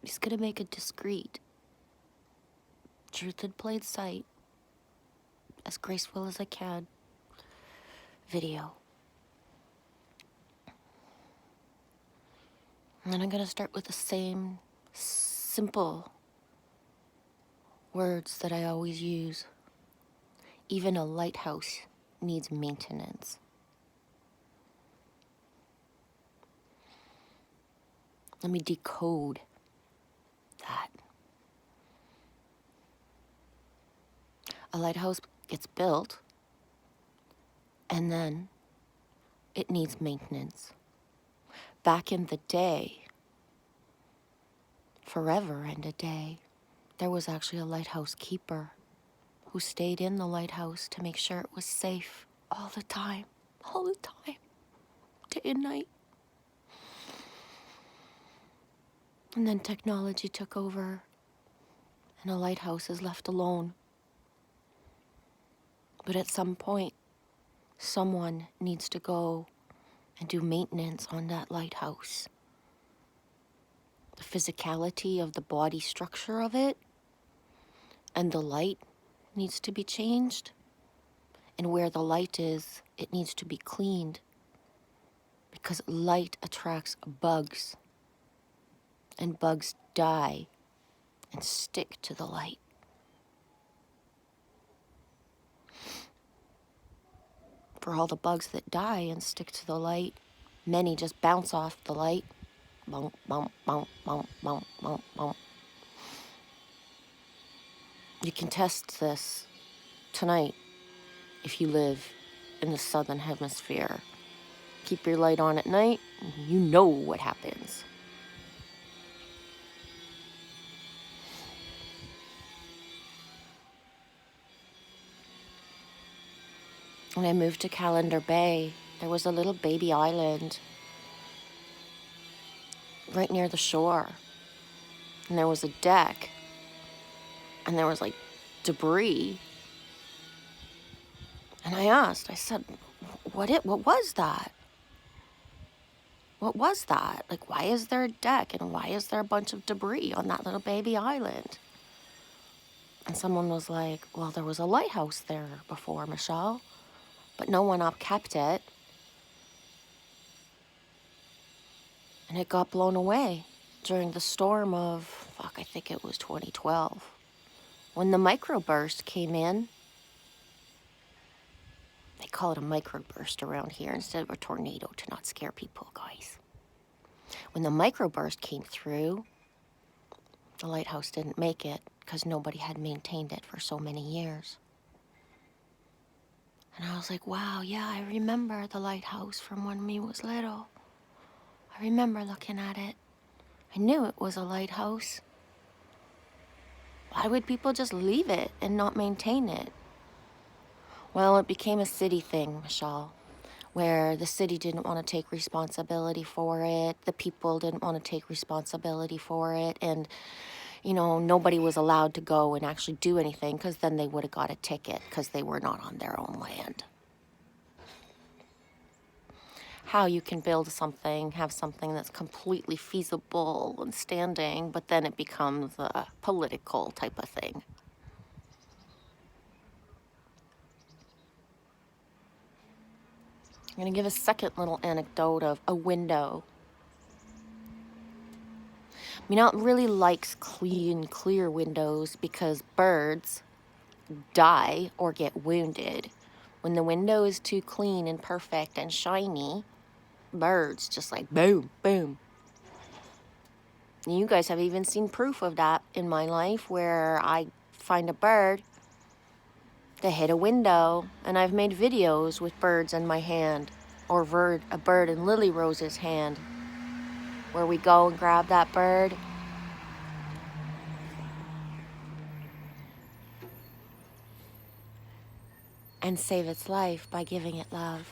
He's gonna make a discreet, truth in plain sight, as graceful as I can, video. And then I'm gonna start with the same simple words that I always use. Even a lighthouse needs maintenance. Let me decode that. A lighthouse gets built, and then it needs maintenance. Back in the day, forever and a day, there was actually a lighthouse keeper who stayed in the lighthouse to make sure it was safe all the time, day and night. And then technology took over, and a lighthouse is left alone. But at some point, someone needs to go and do maintenance on that lighthouse. The physicality of the body structure of it and the light needs to be changed. And where the light is, it needs to be cleaned, because light attracts bugs, and bugs die and stick to the light. For all the bugs that die and stick to the light, many just bounce off the light. Bump, bump, bump, bump, bump, bump, bump. You can test this tonight if you live in the southern hemisphere. Keep your light on at night, and you know what happens. When I moved to Calendar Bay, there was a little baby island right near the shore. And there was a deck. And there was like debris. And I said, what was that? What was that? Like, why is there a deck and why is there a bunch of debris on that little baby island? And someone was like, well, there was a lighthouse there before, Michelle, but no one upkept it. And it got blown away during the storm of, I think it was 2012. When the microburst came in, they call it a microburst around here instead of a tornado to not scare people, guys. When the microburst came through, the lighthouse didn't make it because nobody had maintained it for so many years. And I was like, wow, yeah, I remember the lighthouse from when we was little. I remember looking at it. I knew it was a lighthouse. Why would people just leave it and not maintain it? Well, it became a city thing, Michelle, where the city didn't want to take responsibility for it. The people didn't want to take responsibility for it. And, you know, nobody was allowed to go and actually do anything because then they would have got a ticket because they were not on their own land. How you can build something, have something that's completely feasible and standing, but then it becomes a political type of thing. I'm going to give a second little anecdote of a window. Minot really likes clean, clear windows because birds die or get wounded. When the window is too clean and perfect and shiny, birds just like boom, boom. You guys have even seen proof of that in my life where I find a bird that hit a window, and I've made videos with birds in my hand or a bird in Lily Rose's hand where we go and grab that bird and save its life by giving it love.